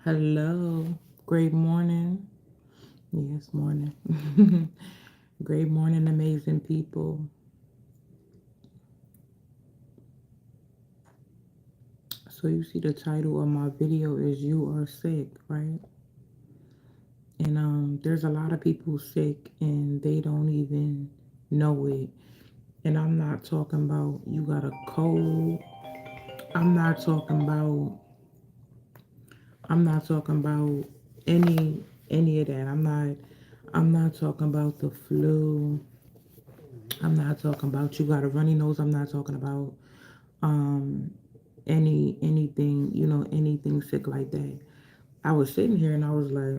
Hello. Great morning. Yes, morning. Great morning, amazing people. So you see the title of my video is You Are Sick, right? And there's a lot of people sick and they don't even know it. And I'm not talking about you got a cold. I'm not talking about I'm not talking about any of that. I'm not talking about the flu. I'm not talking about you got a runny nose. I'm not talking about um anything, anything sick like that. I was sitting here and I was like,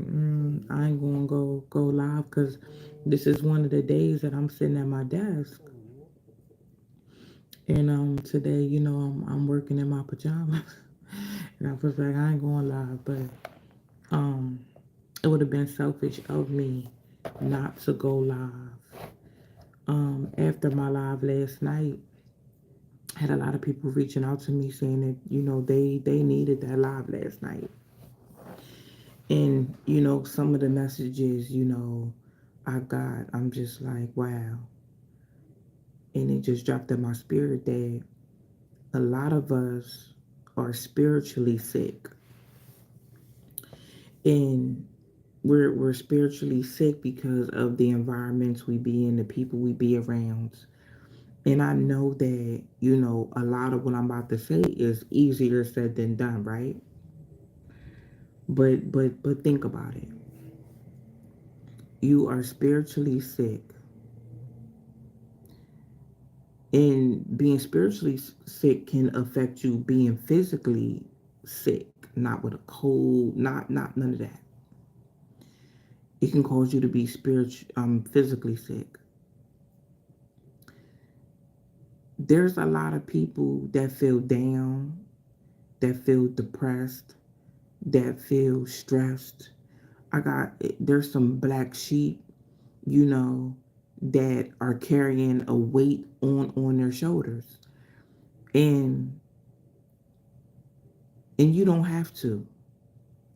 I ain't gonna go live because this is one of the days that I'm sitting at my desk. And today, I'm working in my pajamas. And I was like, I ain't going live, but um it would have been selfish of me not to go live. After my live last night, had a lot of people reaching out to me saying that they needed that live last night. And some of the messages I got, I'm just like, wow. And it just dropped in my spirit that a lot of us are spiritually sick. And we're spiritually sick because of the environments we be in, the people we be around. And I know that a lot of what I'm about to say is easier said than done, right? But think about it. You are spiritually sick. And being spiritually sick can affect you being physically sick, not with a cold, not none of that. It can cause you to be physically sick. There's a lot of people that feel down, that feel depressed, that feel stressed. There's some black sheep, you know, that are carrying a weight on their shoulders. And you don't have to.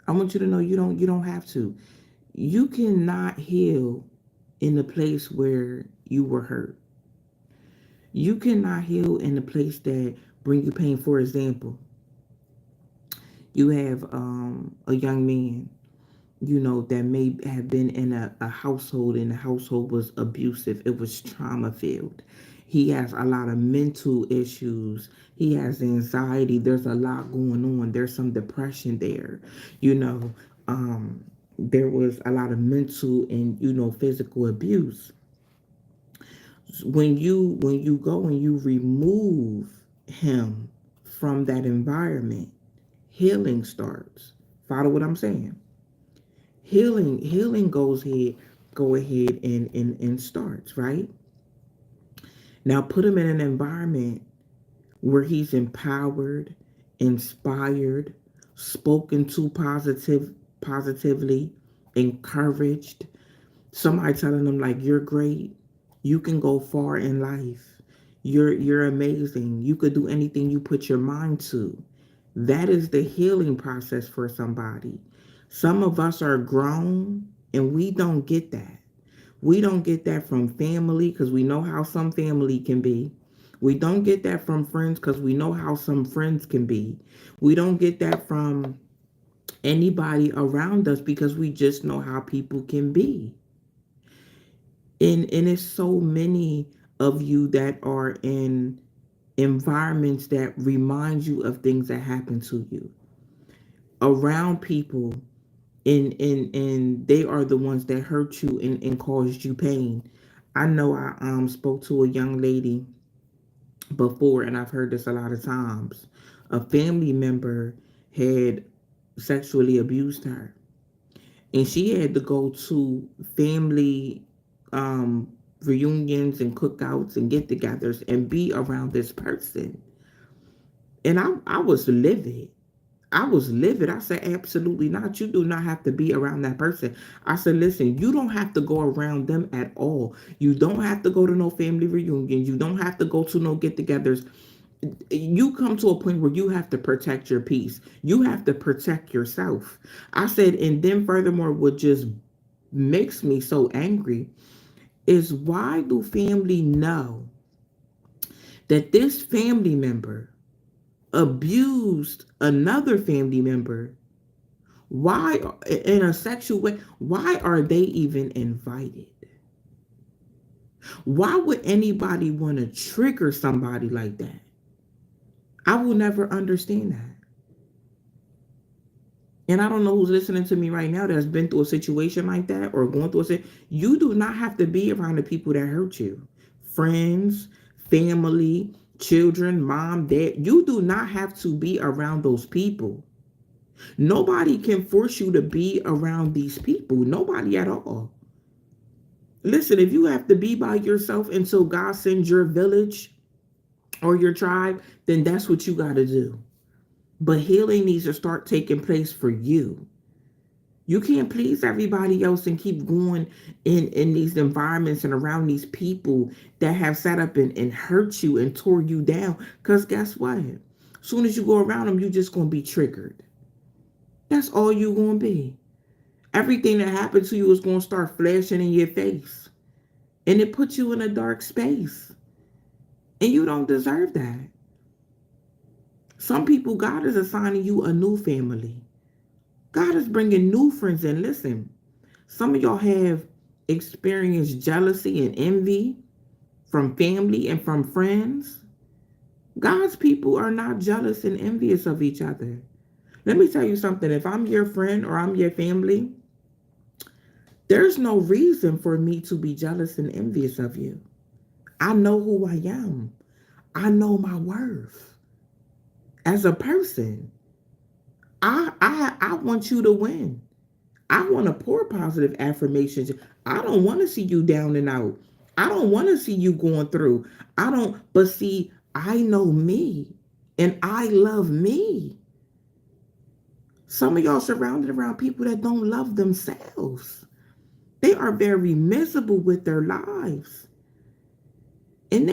I want you to know you don't have to. You cannot heal in the place where you were hurt. You cannot heal in the place that bring you pain. For example, you have a young man, that may have been in a household and the household was abusive. It was trauma filled. He has a lot of mental issues. He has anxiety. There's a lot going on. There's some depression there. You know, there was a lot of mental and physical abuse. When you go and you remove him from that environment, healing starts. Follow what I'm saying? Healing go ahead and starts, right? Now put him in an environment where he's empowered, inspired, spoken to positively, encouraged. Somebody telling them like you're great, you can go far in life. You're amazing. You could do anything you put your mind to. That is the healing process for somebody. Some of us are grown and we don't get that. We don't get that from family because we know how some family can be. We don't get that from friends because we know how some friends can be. We don't get that from anybody around us because we just know how people can be. And it's so many of you that are in environments that remind you of things that happened to you around people, and they are the ones that hurt you and caused you pain. I know I spoke to a young lady before, and I've heard this a lot of times. A family member had sexually abused her, and she had to go to family um, reunions and cookouts and get-togethers and be around this person. And I was livid. I was livid. I said, absolutely not. You do not have to be around that person. I said, listen, you don't have to go around them at all. You don't have to go to no family reunions. You don't have to go to no get-togethers. you come to a point where you have to protect your peace. You have to protect yourself. I said, and then furthermore, what just makes me so angry is, why do family know that this family member abused another family member? Why, in a sexual way, why are they even invited? Why would anybody want to trigger somebody like that? I will never understand that. And I don't know who's listening to me right now that's been through a situation like that or going through a situation. You do not have to be around the people that hurt you. Friends, family, children, mom, dad. You do not have to be around those people. Nobody can force you to be around these people. Nobody at all. Listen, if you have to be by yourself until God sends your village or your tribe, then that's what you got to do. But healing needs to start taking place for you. You can't please everybody else and keep going in these environments and around these people that have sat up and hurt you and tore you down. Because guess what? As soon as you go around them, you're just going to be triggered. That's all you're going to be. Everything that happened to you is going to start flashing in your face. And it puts you in a dark space. And you don't deserve that. Some people, God is assigning you a new family. God is bringing new friends in. Listen, some of y'all have experienced jealousy and envy from family and from friends. God's people are not jealous and envious of each other. Let me tell you something. If I'm your friend or I'm your family, there's no reason for me to be jealous and envious of you. I know who I am. I know my worth as a person. I want you to win. I want to pour positive affirmations. I don't want to see you down and out. I don't want to see you going through. I don't, but see, I know me and I love me. Some of y'all surrounded around people that don't love themselves. They are very miserable with their lives. And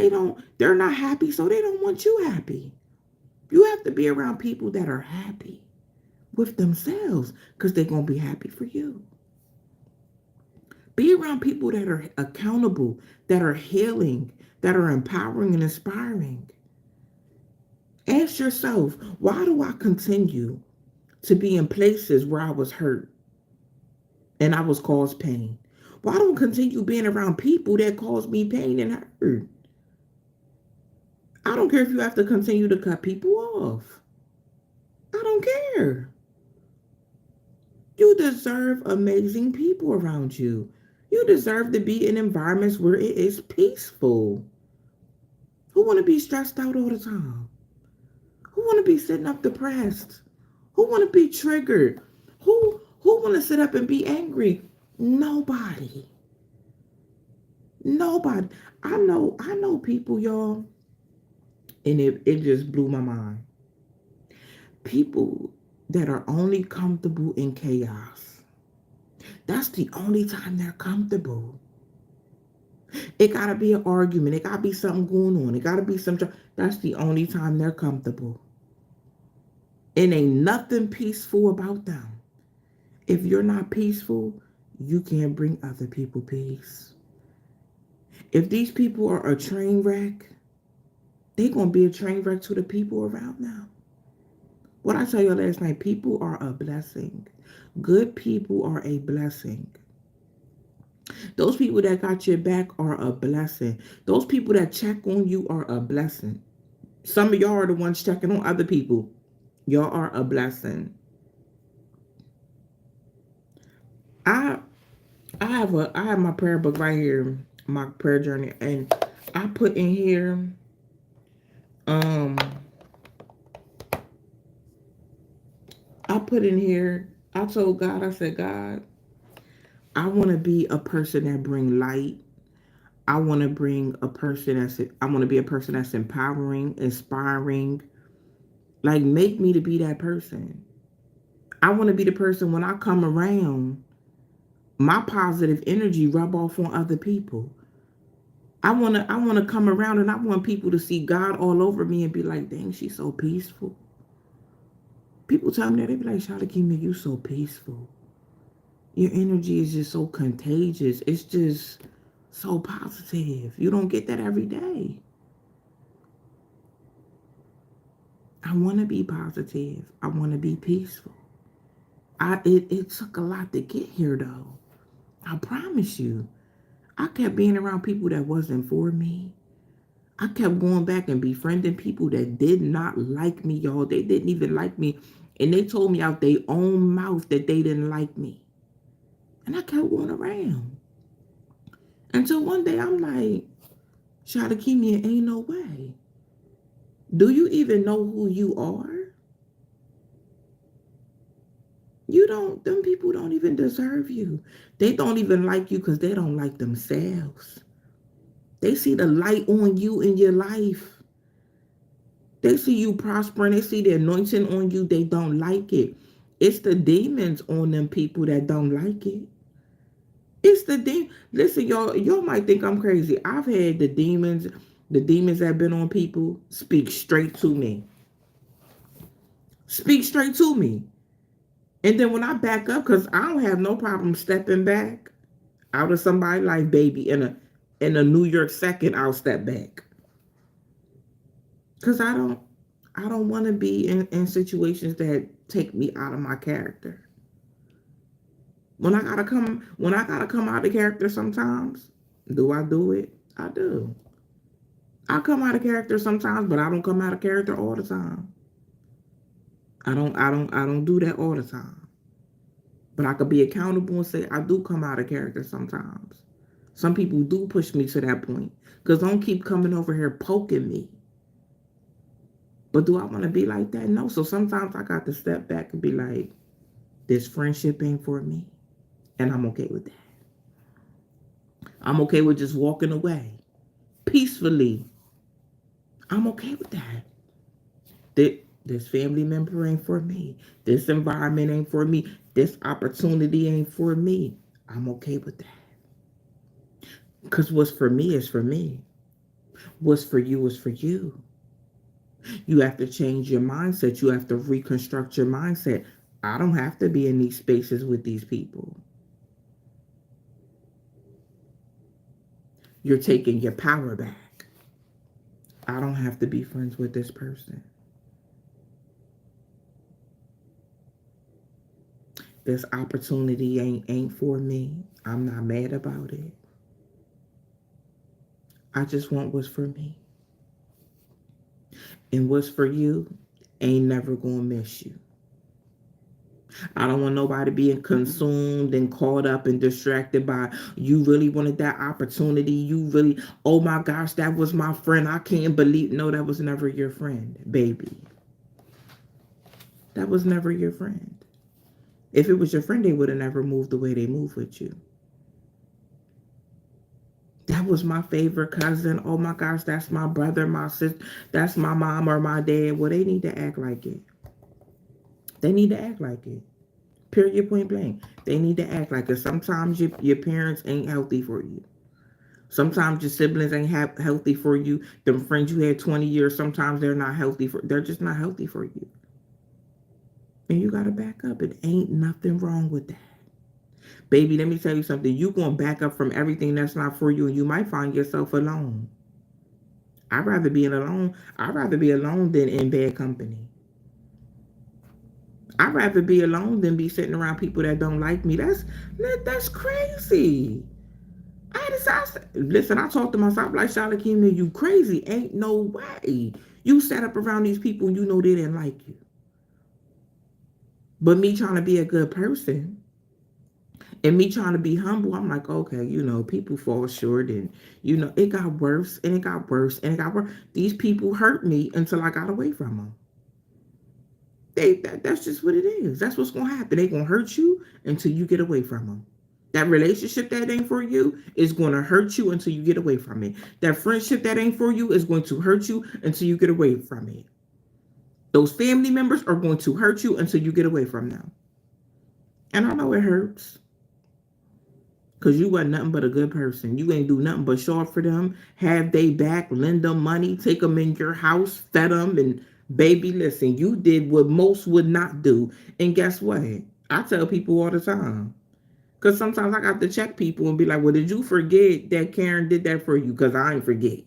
they're not happy, so they don't want you happy. You have to be around people that are happy with themselves because they're going to be happy for you. Be around people that are accountable, that are healing, that are empowering and inspiring. Ask yourself, why do I continue to be in places where I was hurt and I was caused pain? Why don't I continue being around people that cause me pain and hurt? I don't care if you have to continue to cut people off. I don't care. You deserve amazing people around you. You deserve to be in environments where it is peaceful. Who want to be stressed out all the time? Who want to be sitting up depressed? Who want to be triggered? Who want to sit up and be angry? Nobody. Nobody. I know people, y'all, and it just blew my mind. People that are only comfortable in chaos. That's the only time they're comfortable. It gotta be an argument. It gotta be something going on. It gotta be some. That's the only time they're comfortable. And ain't nothing peaceful about them. If you're not peaceful, you can't bring other people peace. If these people are a train wreck, they're gonna be a train wreck to the people around them. What I tell you last night, people are a blessing. Good people are a blessing. Those people that got your back are a blessing. Those people that check on you are a blessing. Some of y'all are the ones checking on other people. Y'all are a blessing. I I have my prayer book right here, my prayer journey, and I put in here um I told God, I said, God, I want to be a person that bring light. I want to bring a person I want to be a person that's empowering, inspiring. Like, make me to be that person. I want to be the person when I come around, my positive energy rub off on other people. I wanna come around and I want people to see God all over me and be like, dang, she's so peaceful. People tell me that, they be like, Charlotte Kimmy, you so peaceful. Your energy is just so contagious. It's just so positive. You don't get that every day. I want to be positive. I want to be peaceful. It took a lot to get here though. I promise you. I kept being around people that wasn't for me. I kept going back and befriending people that did not like me, y'all. They didn't even like me. And they told me out their own mouth that they didn't like me. And I kept going around. Until one day I'm like, Shadakimia, ain't no way. Do you even know who you are? You don't, them people don't even deserve you. They don't even like you because they don't like themselves. They see the light on you in your life. They see you prospering. They see the anointing on you. They don't like it. It's the demons on them people that don't like it. It's the demon. Listen, y'all might think I'm crazy. I've had the demons that have been on people speak straight to me. Speak straight to me. And then when I back up, because I don't have no problem stepping back out of somebody's life, baby, in a New York second, I'll step back. Because I don't want to be in situations that take me out of my character. When I gotta come out of character sometimes, do I do it? I do. I come out of character sometimes, but I don't come out of character all the time. I don't do that all the time. But I could be accountable and say I do come out of character sometimes. Some people do push me to that point. Because don't keep coming over here poking me. But do I want to be like that? No. So sometimes I got to step back and be like, this friendship ain't for me. And I'm okay with that. I'm okay with just walking away peacefully. I'm okay with that. This family member ain't for me. This environment ain't for me. This opportunity ain't for me. I'm okay with that. Because what's for me is for me. What's for you is for you. You have to change your mindset. You have to reconstruct your mindset. I don't have to be in these spaces with these people. You're taking your power back. I don't have to be friends with this person. This opportunity ain't for me. I'm not mad about it. I just want what's for me. And what's for you ain't never gonna miss you. I don't want nobody being consumed and caught up and distracted by you really wanted that opportunity. You really, oh my gosh, that was my friend. I can't believe. No, that was never your friend, baby. That was never your friend. If it was your friend, they would have never moved the way they move with you. That was my favorite cousin. Oh my gosh, that's my brother, my sister, that's my mom or my dad. Well, they need to act like it. They need to act like it. Period, point blank. They need to act like it. Sometimes your parents ain't healthy for you. Sometimes your siblings ain't healthy for you. The friends you had 20 years, sometimes they're just not healthy for you. And you gotta back up. It ain't nothing wrong with that. Baby, let me tell you something. You gonna back up from everything that's not for you, and you might find yourself alone. I'd rather be alone than in bad company. I'd rather be alone than be sitting around people that don't like me. That's crazy. Listen, I talk to myself like Charlotte Kim, you crazy. Ain't no way. You sat up around these people and you know they didn't like you. But me trying to be a good person and me trying to be humble, I'm like, okay, people fall short and, it got worse and it got worse and it got worse. These people hurt me until I got away from them. That's just what it is. That's what's going to happen. They're going to hurt you until you get away from them. That relationship that ain't for you is going to hurt you until you get away from it. That friendship that ain't for you is going to hurt you until you get away from it. Those family members are going to hurt you until you get away from them. And I know it hurts. Cause you wasn't nothing but a good person. You ain't do nothing but show up for them, have they back, lend them money, take them in your house, fed them, and baby, listen, you did what most would not do. And guess what? I tell people all the time. Cause sometimes I got to check people and be like, well, did you forget that Karen did that for you? Cause I ain't forget.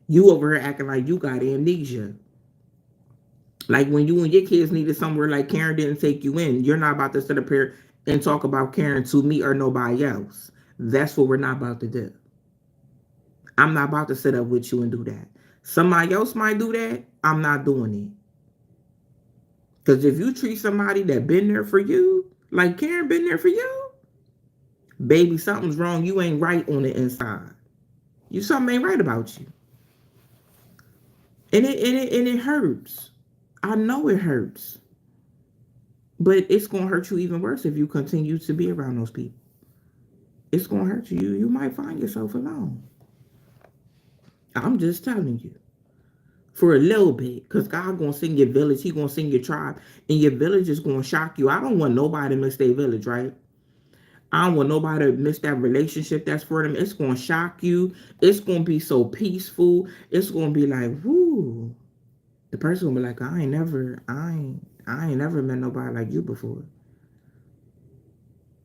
You over here acting like you got amnesia. Like when you and your kids needed somewhere, like Karen didn't take you in. You're not about to sit up here and talk about Karen to me or nobody else. That's what we're not about to do. I'm not about to sit up with you and do that. Somebody else might do that. I'm not doing it. Because if you treat somebody that been there for you, like Karen been there for you, baby, something's wrong. You ain't right on the inside. You something ain't right about you. And it hurts. I know it hurts. But it's gonna hurt you even worse if you continue to be around those people. It's gonna hurt you. You might find yourself alone. I'm just telling you. For a little bit. Because God gonna send your village. He gonna send your tribe. And your village is gonna shock you. I don't want nobody to miss their village, right? I don't want nobody to miss that relationship that's for them. It's gonna shock you. It's gonna be so peaceful. It's gonna be like, whoo. The person gonna be like, I ain't never met nobody like you before.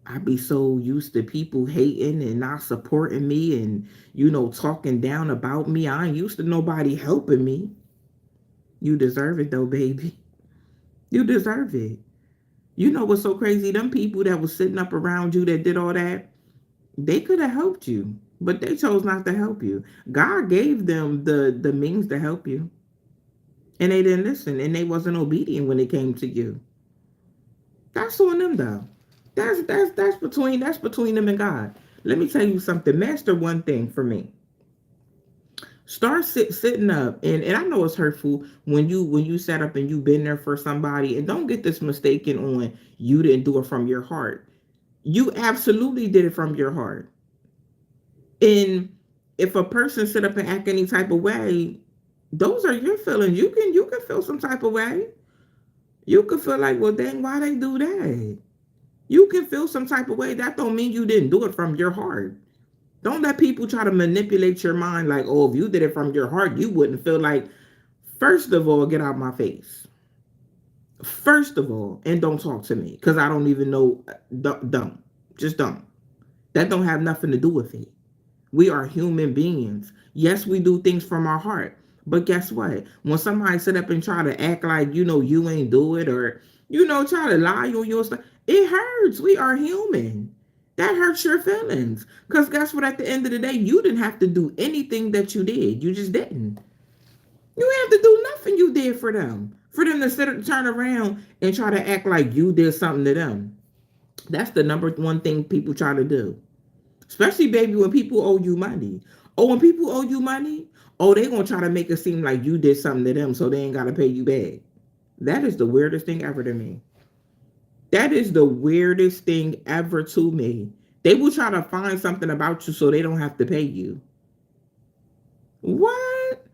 I be so used to people hating and not supporting me and, talking down about me. I ain't used to nobody helping me. You deserve it though, baby. You deserve it. You know what's so crazy? Them people that was sitting up around you that did all that, they could have helped you, but they chose not to help you. God gave them the means to help you. And they didn't listen and they wasn't obedient when it came to you. That's on them though. That's between them and God. Let me tell you something. Master one thing for me. Start sitting up, and I know it's hurtful when you set up and you've been there for somebody, and don't get this mistaken on you didn't do it from your heart. You absolutely did it from your heart. And if a person sit up and act any type of way, those are your feelings. You can feel some type of way. You can feel like, well, dang, why they do that? You can feel some type of way. That don't mean you didn't do it from your heart. Don't let people try to manipulate your mind like, oh, if you did it from your heart, you wouldn't feel like, first of all, get out my face. First of all, and don't talk to me because I don't even know. Don't. Just don't. That don't have nothing to do with it. We are human beings. Yes, we do things from our heart. But guess what? When somebody sit up and try to act like, you ain't do it or, try to lie on your stuff, it hurts. We are human. That hurts your feelings. Because guess what? At the end of the day, you didn't have to do anything that you did. You just didn't. You didn't have to do nothing you did for them. For them to turn around and try to act like you did something to them. That's the number one thing people try to do. Especially, baby, when people owe you money. Oh, when people owe you money, oh, they gonna try to make it seem like you did something to them so they ain't gotta pay you back. That is the weirdest thing ever to me. That is the weirdest thing ever to me. They will try to find something about you so they don't have to pay you. What?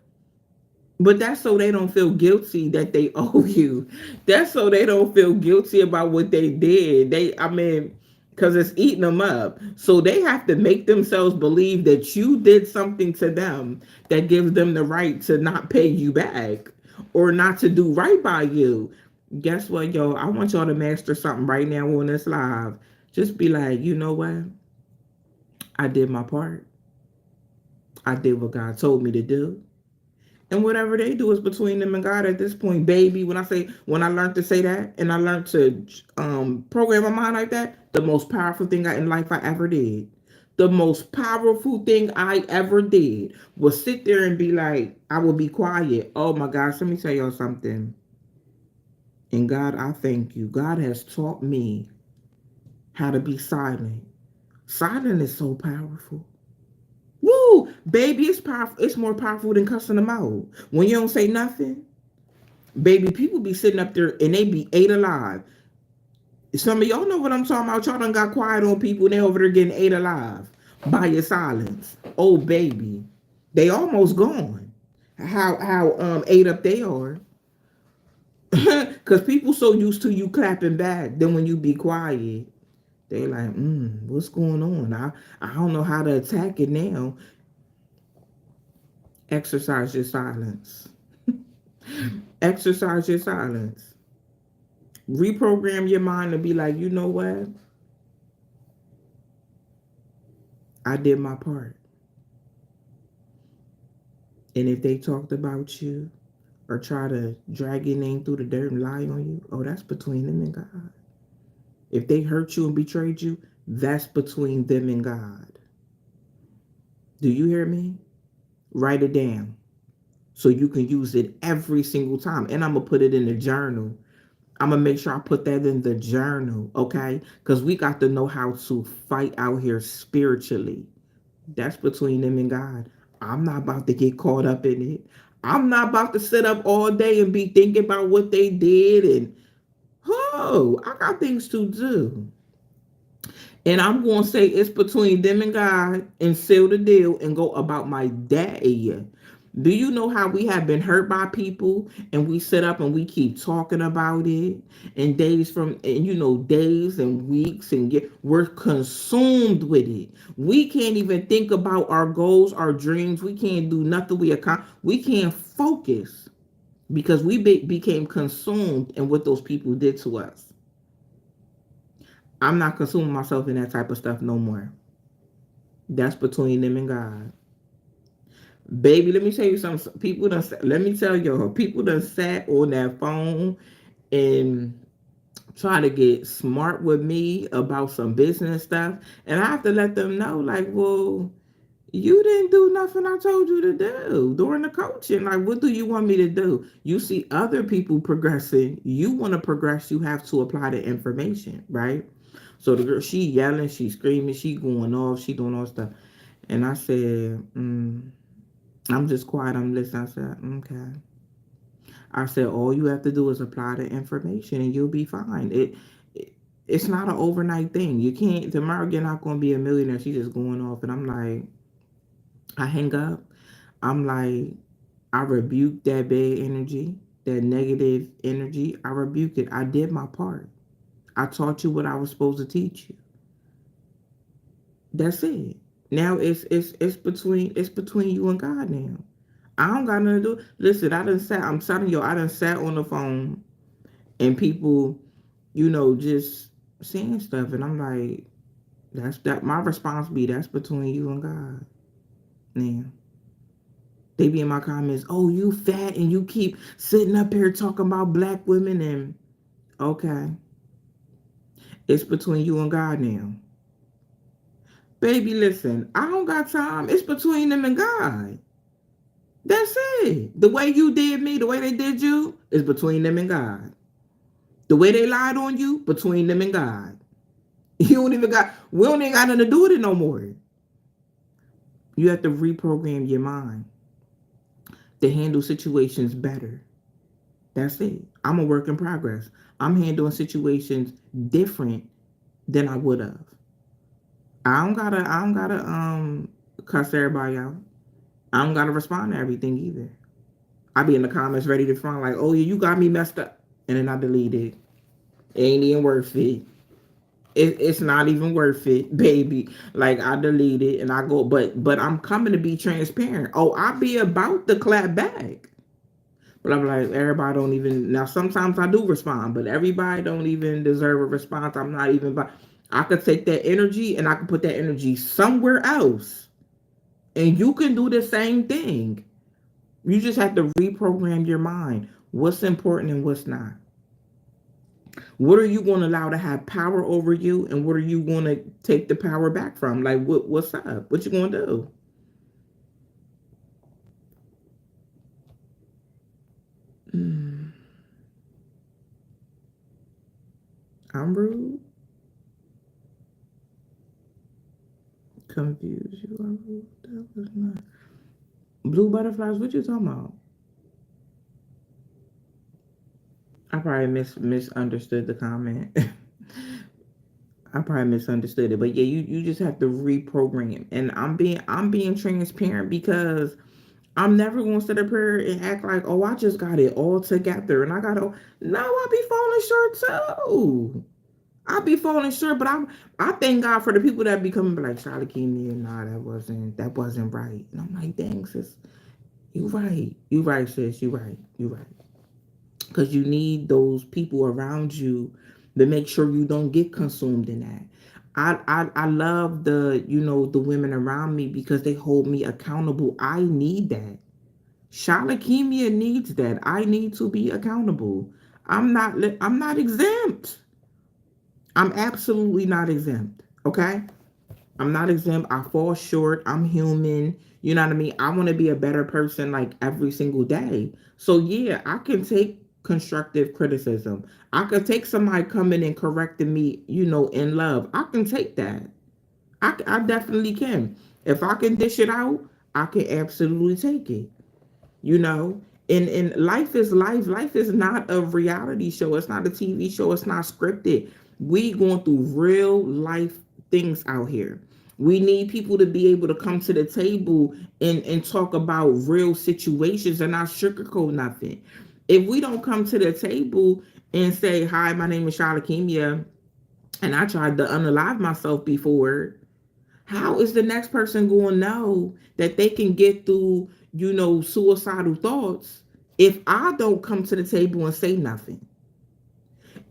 But that's so they don't feel guilty that they owe you. That's so they don't feel guilty about what they did. Because it's eating them up. So they have to make themselves believe that you did something to them that gives them the right to not pay you back or not to do right by you. Guess what, yo? I want y'all to master something right now on this live. Just be like, you know what? I did my part. I did what God told me to do. And whatever they do is between them and God at this point, baby. When I learned to say that and I learned to program my mind like that, the most powerful thing in life I ever did, the most powerful thing I ever did was sit there and be like, I will be quiet. Oh my gosh, let me tell y'all something. And God, I thank you. God has taught me how to be silent. Silent is so powerful. Woo, baby, it's powerful. It's more powerful than cussing them out. When you don't say nothing, baby, people be sitting up there and they be ate alive. Some of y'all know what I'm talking about. Y'all done got quiet on people and they over there getting ate alive by your silence. Oh, baby, they almost gone. How ate up they are. Because people so used to you clapping back, then when you be quiet, They like, what's going on? I don't know how to attack it now. Exercise your silence. Exercise your silence. Reprogram your mind to be like, you know what? I did my part. And if they talked about you or try to drag your name through the dirt and lie on you, oh, that's between them and God. If they hurt you and betrayed you, that's between them and God. Do you hear me? Write it down so you can use it every single time. And I'm going to put it in the journal. I'm going to make sure I put that in the journal, okay? Because we got to know how to fight out here spiritually. That's between them and God. I'm not about to get caught up in it. I'm not about to sit up all day and be thinking about what they did. And, oh, I got things to do. And I'm going to say it's between them and God and seal the deal and go about my day. Do you know how we have been hurt by people and we sit up and we keep talking about it and days and weeks and we're consumed with it. We can't even think about our goals, our dreams. We can't do nothing. We can't focus because we became consumed in what those people did to us. I'm not consuming myself in that type of stuff no more. That's between them and God. Baby, let me tell you something. Let me tell y'all, people done sat on that phone and try to get smart with me about some business stuff. And I have to let them know, like, well, you didn't do nothing I told you to do during the coaching. Like, what do you want me to do? You see other people progressing. You want to progress, you have to apply the information, right? So the girl, she yelling, she screaming, she going off, she doing all stuff. And I said, I'm just quiet, I'm listening. I said, okay. I said, all you have to do is apply the information and you'll be fine. It's not an overnight thing. You can't, tomorrow you're not going to be a millionaire. She's just going off. And I'm like, I hang up. I'm like, I rebuke that bad energy, that negative energy. I rebuke it. I did my part. I taught you what I was supposed to teach you. That's it. Now it's between you and God now. I don't got nothing to do. Listen, I'm telling you, I done sat on the phone and people, just saying stuff, and I'm like, that my response be that's between you and God. Now they be in my comments, oh, you fat and you keep sitting up here talking about black women, and okay, it's between you and God now. Baby, listen, I don't got time. It's between them and God. That's it. The way you did me, the way they did you, is between them and God. The way they lied on you, between them and God. We don't even got nothing to do with it no more. You have to reprogram your mind to handle situations better. That's it. I'm a work in progress. I'm handling situations different than I would have. I don't gotta cuss everybody out. I don't gotta respond to everything either. I be in the comments ready to front like, oh yeah, you got me messed up. And then I delete it. It ain't even worth it. It's not even worth it, baby. Like, I delete it and I go, but I'm coming to be transparent. Oh, I be about to clap back. But I'm like, everybody don't even, now sometimes I do respond, but everybody don't even deserve a response. I'm not even, I could take that energy and I could put that energy somewhere else. And you can do the same thing. You just have to reprogram your mind. What's important and what's not. What are you going to allow to have power over you, and what are you going to take the power back from? Like, what's up? What you going to do? I'm rude. Confuse you. I'm rude. That was not. Blue butterflies. What you talking about? I probably misunderstood the comment. I probably misunderstood it, but yeah, you just have to reprogram. And I'm being transparent because I'm never gonna sit up here and act like, oh, I just got it all together and I gotta. No, I be falling short too. I be falling short, but I thank God for the people that be coming like Charlotte Key nah, that wasn't right. And I'm like, dang sis, you right sis, you right. Because you need those people around you to make sure you don't get consumed in that. I love the women around me because they hold me accountable. I need that. Shalakemia needs that. I need to be accountable. I'm not exempt. I'm absolutely not exempt. Okay? I'm not exempt. I fall short. I'm human. You know what I mean? I want to be a better person like every single day. So yeah, I can take constructive criticism. I could take somebody coming and correcting me, in love. I can take that. I definitely can. If I can dish it out, I can absolutely take it. you know and life is life is not a reality show, it's not a TV show, it's not scripted. We going through real life things out here. We need people to be able to come to the table and talk about real situations and not sugarcoat nothing. If we don't come to the table and say, hi, my name is Shalakemia and I tried to unalive myself before, how is the next person going to know that they can get through, suicidal thoughts if I don't come to the table and say nothing?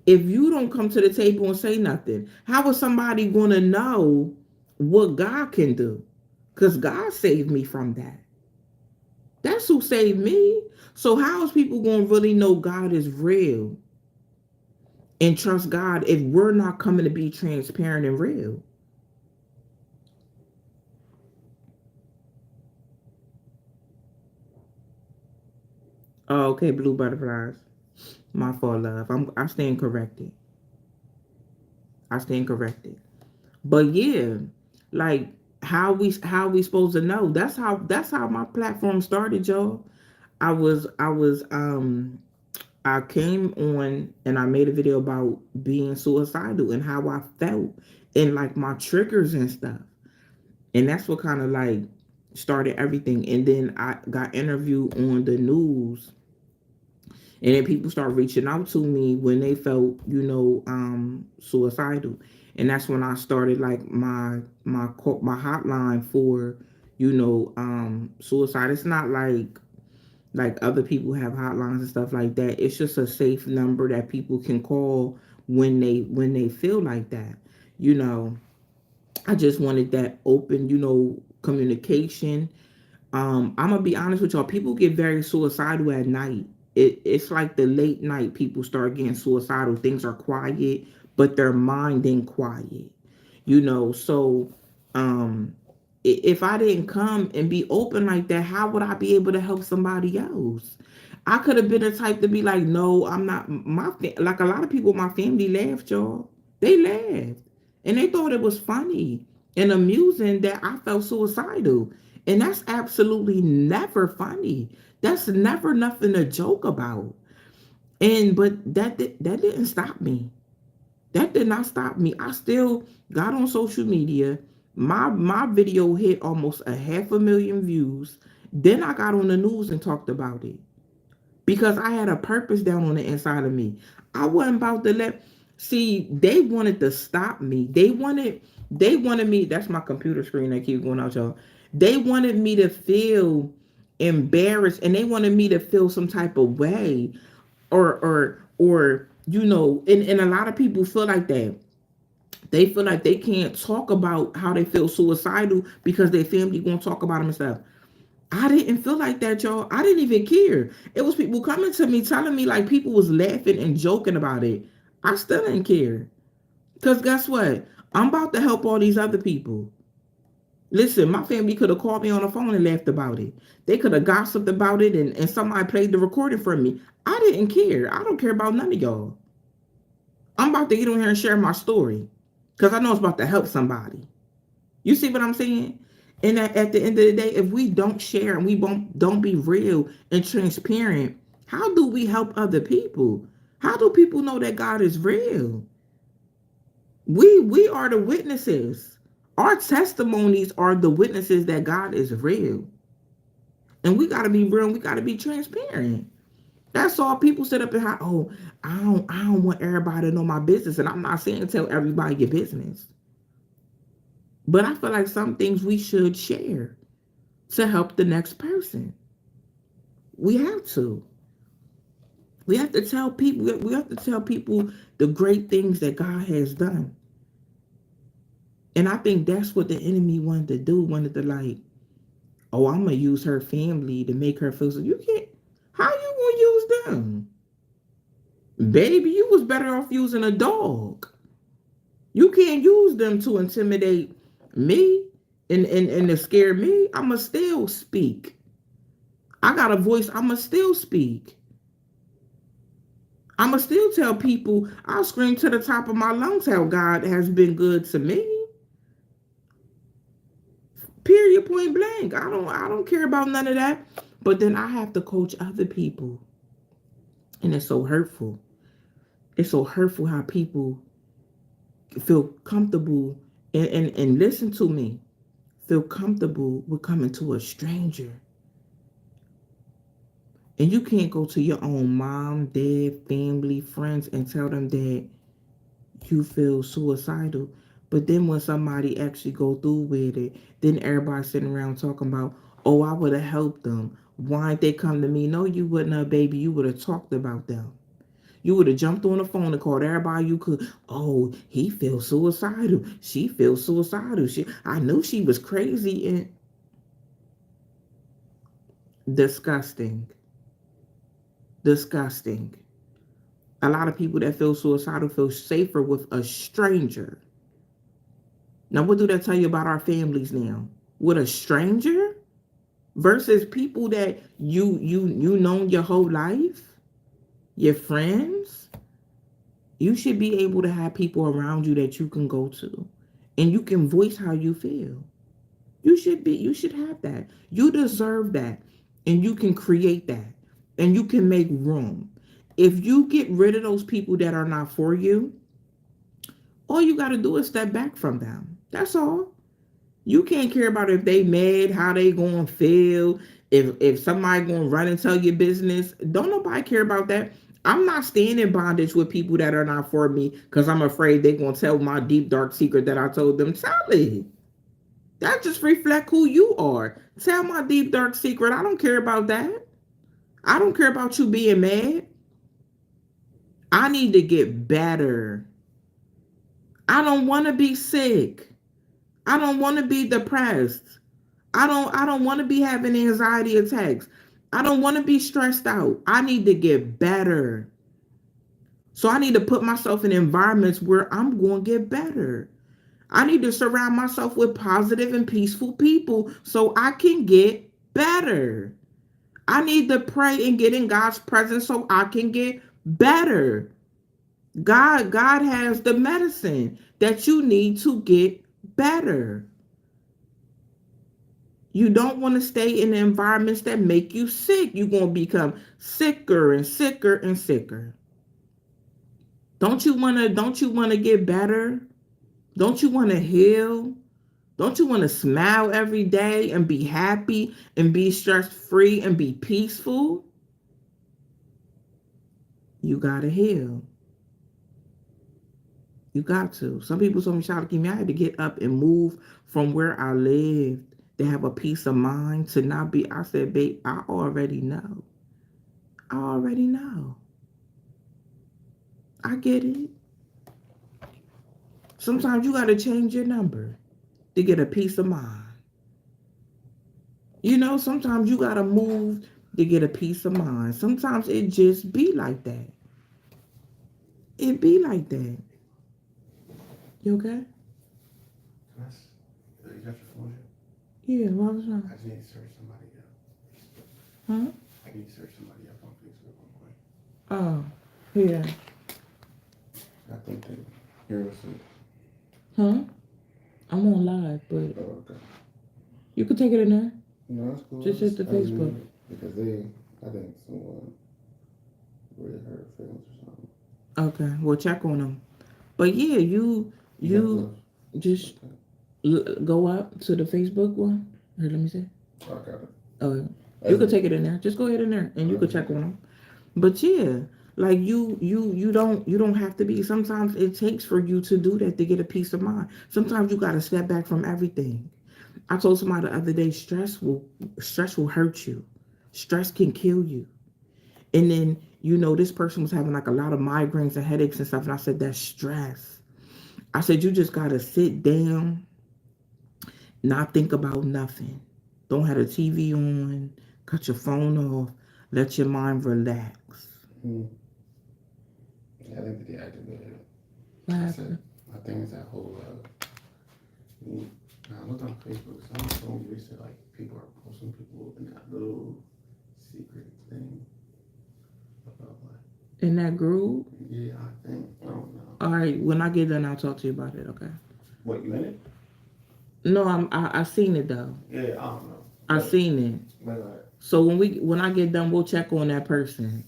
If you don't come to the table and say nothing, how is somebody going to know what God can do? Because God saved me from that. That's who saved me. So how is people going to really know God is real and trust God if we're not coming to be transparent and real? Oh, okay, blue butterflies. My fault, love. I stand corrected. I stand corrected. But yeah, like how we supposed to know? That's how my platform started, y'all. I came on and I made a video about being suicidal and how I felt and like my triggers and stuff. And that's what kind of like started everything. And then I got interviewed on the news, and then people start reaching out to me when they felt suicidal. And that's when I started like my hotline for suicide. It's not like other people have hotlines and stuff like that. It's just a safe number that people can call when they feel like that. you know I just wanted that open communication. I'm gonna be honest with y'all. People get very suicidal at night. It's like the late night people start getting suicidal. Things are quiet, but their mind ain't quiet. So if I didn't come and be open like that, how would I be able to help somebody else? I could have been the type to be like, no, I'm not. Like a lot of people, my family laughed, y'all. They laughed, and they thought it was funny and amusing that I felt suicidal, and that's absolutely never funny. That's never nothing to joke about. But that didn't stop me. That did not stop me. I still got on social media. My video hit almost a 500,000 views. Then I got on the news and talked about it because I had a purpose down on the inside of me. I wasn't about to let see, they wanted to stop me. They wanted me, that's my computer screen that keep going out, y'all. They wanted me to feel embarrassed and they wanted me to feel some type of way or and a lot of people feel like that. They feel like they can't talk about how they feel suicidal because their family won't talk about them and stuff. I didn't feel like that, y'all. I didn't even care. It was people coming to me telling me like people was laughing and joking about it. I still didn't care. Because guess what? I'm about to help all these other people. Listen, my family could have called me on the phone and laughed about it. They could have gossiped about it and somebody played the recording for me. I didn't care. I don't care about none of y'all. I'm about to get on here and share my story. Because I know it's about to help somebody. You see what I'm saying? And at the end of the day, if we don't share and we don't be real and transparent, how do we help other people? How do people know that God is real? We are the witnesses. Our testimonies are the witnesses that God is real. And we got to be real and we got to be transparent. That's all. People sit up and hide. Oh, I don't want everybody to know my business, and I'm not saying tell everybody your business, but I feel like some things we should share to help the next person. We have to. We have to tell people. We have to tell people the great things that God has done. And I think that's what the enemy wanted to do. Wanted to like, oh, I'm gonna use her family to make her feel so. You can't. How you gonna use them, baby? You was better off using a dog. You can't use them to intimidate me and to scare me. I'ma still speak. I got a voice. I'ma still speak. I'ma still tell people. I'll scream to the top of my lungs how God has been good to me. Period. Point blank. I don't care about none of that. But then I have to coach other people, and it's so hurtful. It's so hurtful how people feel comfortable and listen to me. Feel comfortable with coming to a stranger. And you can't go to your own mom, dad, family, friends and tell them that you feel suicidal. But then when somebody actually go through with it, then everybody sitting around talking about, oh, I would have helped them. Why didn't they come to me? No, you wouldn't have, baby. You would have talked about them. You would have jumped on the phone and called everybody you could. Oh, he feels suicidal. She feels suicidal. I knew she was crazy and disgusting. Disgusting. A lot of people that feel suicidal feel safer with a stranger. Now, what do that tell you about our families now? With a stranger versus people that you known your whole life, your friends. You should be able to have people around you that you can go to, and you can voice how you feel. You should have that. You deserve that, and you can create that, and you can make room. If you get rid of those people that are not for you, all you got to do is step back from them. That's all. You can't care about if they mad, how they gonna feel, if somebody gonna run and tell your business. Don't nobody care about that. I'm not staying in bondage with people that are not for me because I'm afraid they're gonna tell my deep dark secret that I told them. Tell it. That just reflect who you are. Tell my deep dark secret. I don't care about that. I don't care about you being mad. I need to get better. I don't want to be sick. I don't want to be depressed. I don't want to be having anxiety attacks. I don't want to be stressed out. I need to get better. So I need to put myself in environments where I'm going to get better. I need to surround myself with positive and peaceful people so I can get better. I need to pray and get in God's presence so I can get better. God has the medicine that you need to get better. You don't want to stay in environments that make you sick. You're going to become sicker and sicker and sicker. Don't you want to get better? Don't you want to heal? Don't you want to smile every day and be happy and be stress free and be peaceful? You got to heal. You got to. Some people told me, "Shout to me, I had to get up and move from where I lived to have a peace of mind to not be." I said, babe, I already know. I already know. I get it. Sometimes you got to change your number to get a peace of mind. Sometimes you got to move to get a peace of mind. Sometimes it just be like that. It be like that. You okay? You got your phone Yeah, what was wrong? I just need to search somebody up. Huh? I need to search somebody up on Facebook real quick. Oh, yeah. I think they hear us. Huh? I'm on live, but Oh, okay. you could take it in there. No, that's cool. Just hit the Facebook. Because I think someone really hurt her feelings or something. Okay, well, check on them. But yeah, you just go up to the Facebook one. Here, let me see. Oh, I got it. Oh, you could take it in there. Just go ahead in there and you could check on them. But yeah, like you don't have to be. Sometimes it takes for you to do that to get a peace of mind. Sometimes you got to step back from everything. I told somebody the other day, stress will hurt you. Stress can kill you. And then this person was having like a lot of migraines and headaches and stuff, and I said that's stress. I said you just gotta sit down, not think about nothing. Don't have the TV on. Cut your phone off. Let your mind relax. Mm. Yeah, I think the deactivated. What I said, happened? I think it's that whole. Now I looked on Facebook. Some recent like people are posting people in that little secret thing about like. In that group? Yeah, I think. I don't know. All right. When I get done, I'll talk to you about it. Okay. What, you in it? No, I seen it though. Yeah, I don't know. I seen it. So when I get done, we'll check on that person.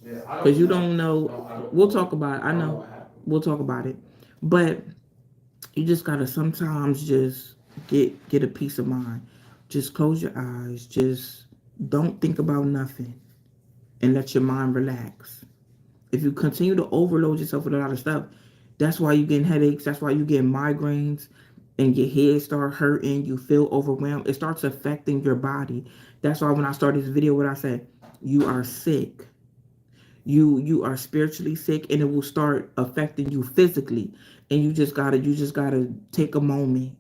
Yeah, I Cause don't you know. don't know. No, I don't We'll know. talk about it. I I don't know know. what happened. We'll talk about it. But you just gotta sometimes just get a peace of mind. Just close your eyes. Just don't think about nothing and let your mind relax. If you continue to overload yourself with a lot of stuff, that's why you getting headaches. That's why you getting migraines, and your head start hurting. You feel overwhelmed. It starts affecting your body. That's why when I started this video, what I said, you are sick. You are spiritually sick, and it will start affecting you physically. And you just gotta take a moment.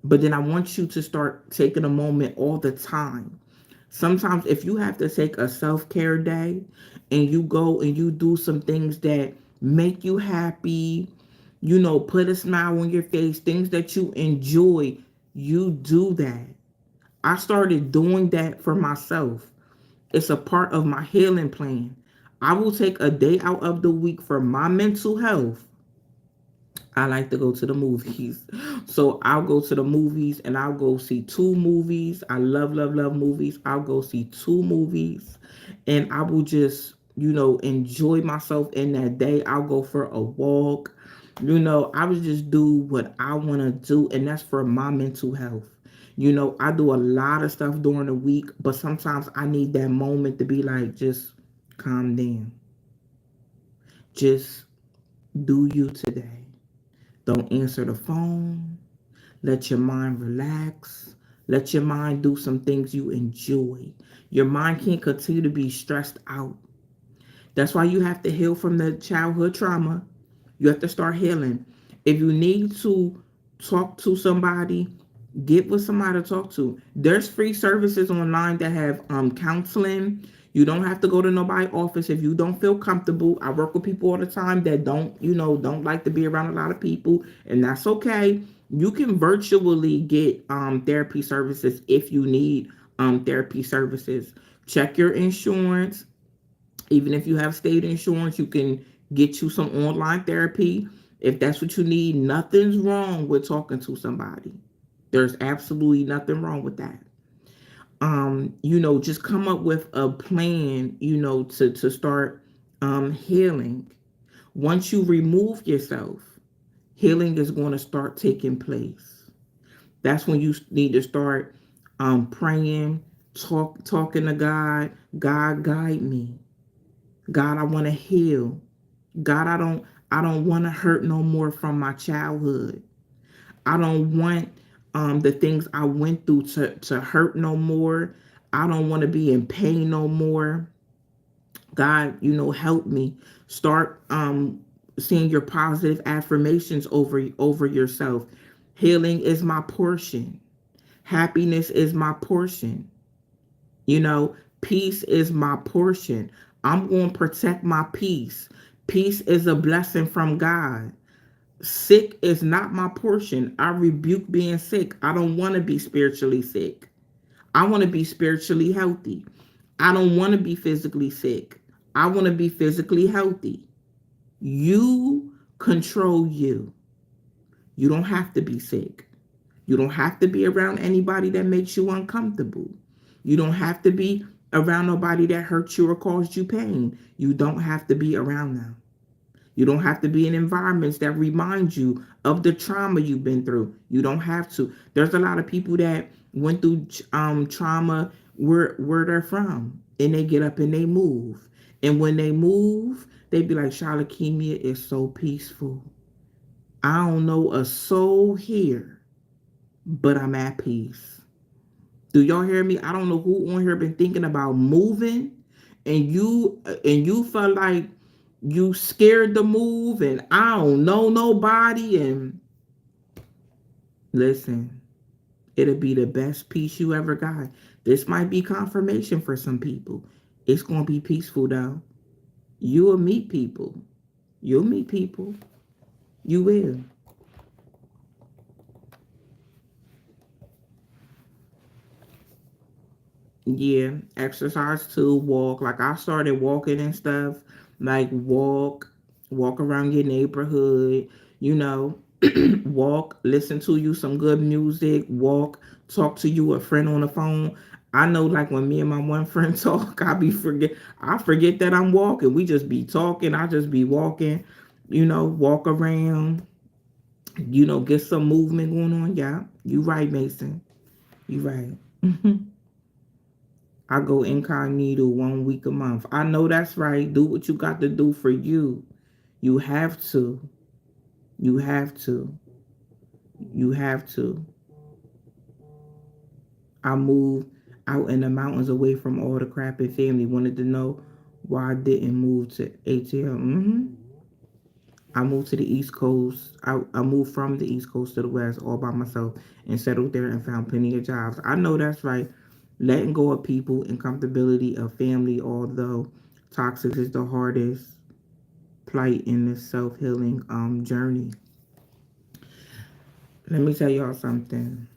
But then I want you to start taking a moment all the time. Sometimes if you have to take a self-care day and you go and you do some things that make you happy, put a smile on your face, things that you enjoy, you do that. I started doing that for myself. It's a part of my healing plan. I will take a day out of the week for my mental health. I like to go to the movies. So I'll go to the movies and I'll go see two movies. I love, love, love movies. I'll go see two movies and I will just, enjoy myself in that day. I'll go for a walk. I would just do what I want to do, and that's for my mental health. I do a lot of stuff during the week, but sometimes I need that moment to be like, just calm down. Just do you today. Don't answer the phone. Let your mind relax. Let your mind do some things you enjoy. Your mind can't continue to be stressed out. That's why you have to heal from the childhood trauma. You have to start healing. If you need to talk to somebody, get with somebody to talk to. There's free services online that have counseling. You don't have to go to nobody's office if you don't feel comfortable. I work with people all the time that don't like to be around a lot of people, and that's okay. You can virtually get therapy services if you need therapy services. Check your insurance. Even if you have state insurance, you can get you some online therapy. If that's what you need, nothing's wrong with talking to somebody. There's absolutely nothing wrong with that. Just come up with a plan, to start healing. Once you remove yourself, healing is going to start taking place. That's when you need to start praying, talking to God. God, guide me. God, I want to heal. God, I don't want to hurt no more from my childhood. I don't want the things I went through to hurt no more. I don't want to be in pain no more. God, help me. Start seeing your positive affirmations over yourself. Healing is my portion. Happiness is my portion. Peace is my portion. I'm going to protect my peace. Peace is a blessing from God. Sick is not my portion. I rebuke being sick. I don't want to be spiritually sick. I want to be spiritually healthy. I don't want to be physically sick. I want to be physically healthy. You control you. You don't have to be sick. You don't have to be around anybody that makes you uncomfortable. You don't have to be around nobody that hurts you or caused you pain. You don't have to be around them. You don't have to be in environments that remind you of the trauma you've been through. You don't have to. There's a lot of people that went through trauma where they're from, and they get up and they move. And when they move, they be like, Shalakemia is so peaceful. I don't know a soul here, but I'm at peace. Do y'all hear me? I don't know who on here been thinking about moving, and you felt like you scared to move, and I don't know nobody. And listen, it'll be the best peace you ever got. This might be confirmation for some people. It's gonna be peaceful though. You will meet people. You'll meet people. You will. Yeah, exercise too, walk. Like I started walking and stuff. Like walk around your neighborhood, you know, walk, listen to you some good music, walk, talk to you a friend on the phone. I know like when me and my one friend talk, I forget that I'm walking. We just be talking, I just be walking, walk around, get some movement going on. Yeah, you right, Mason. You right. I go incognito 1 week a month. I know that's right. Do what you got to do for you. You have to. You have to. You have to. I moved out in the mountains away from all the crap and family. Wanted to know why I didn't move to ATL. I moved to the East Coast. I moved from the East Coast to the West all by myself and settled there and found plenty of jobs. I know that's right. Letting go of people and comfortability of family, although toxic is the hardest plight in this self healing journey. Let me tell y'all something.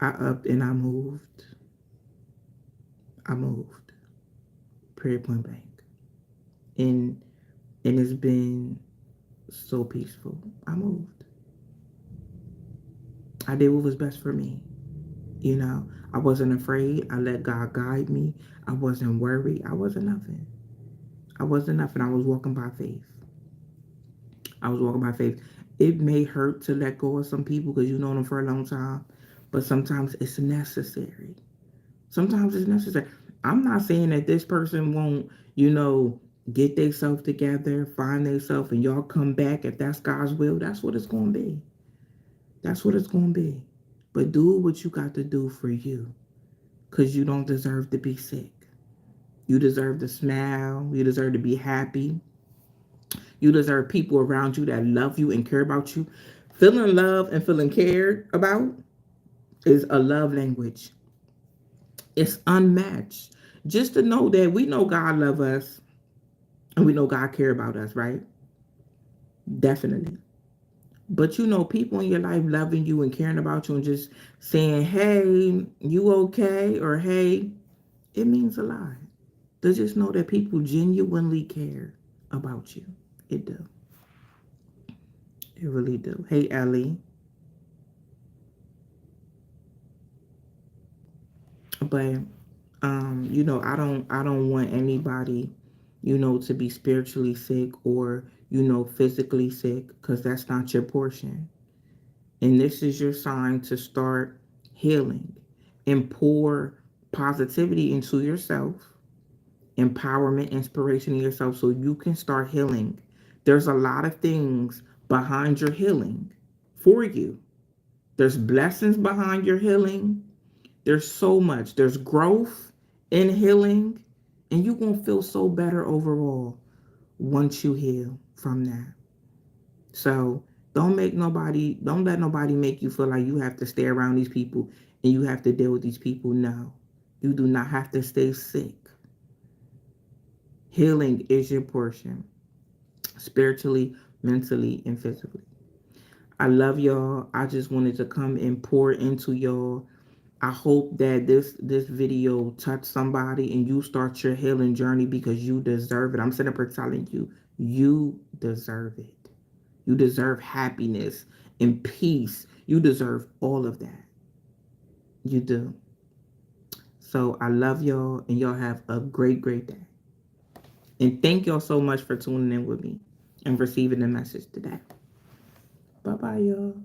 I upped and I moved. I moved. Period point blank. And it's been so peaceful. I moved. I did what was best for me. I wasn't afraid. I let God guide me. I wasn't worried. I wasn't nothing. I wasn't nothing. I was walking by faith. I was walking by faith. It may hurt to let go of some people because you know them for a long time, but sometimes it's necessary. Sometimes it's necessary. I'm not saying that this person won't, get themselves together, find themselves, and y'all come back. If that's God's will, that's what it's going to be. That's what it's going to be. But do what you got to do for you because you don't deserve to be sick. You deserve to smile. You deserve to be happy. You deserve people around you that love you and care about you. Feeling loved and feeling cared about is a love language. It's unmatched. Just to know that we know God love us and we know God care about us, right? Definitely. But people in your life loving you and caring about you and just saying, hey, you okay? Or hey, it means a lot. To just know that people genuinely care about you. It do. It really do. Hey, Ellie. But I don't want anybody, to be spiritually sick or, physically sick because that's not your portion. And this is your sign to start healing and pour positivity into yourself, empowerment, inspiration in yourself so you can start healing. There's a lot of things behind your healing for you. There's blessings behind your healing. There's so much. There's growth in healing, and you're going to feel so better overall once you heal from that. So don't let nobody make you feel like you have to stay around these people and you have to deal with these people. No, you do not have to stay sick. Healing is your portion, spiritually, mentally, and physically. I love y'all. I just wanted to come and pour into y'all. I hope that this video touched somebody and you start your healing journey because you deserve it. I'm sitting up here telling you, you deserve it. You deserve happiness and peace. You deserve all of that. You do. So I love y'all and y'all have a great, great day. And thank y'all so much for tuning in with me and receiving the message today. Bye bye, y'all.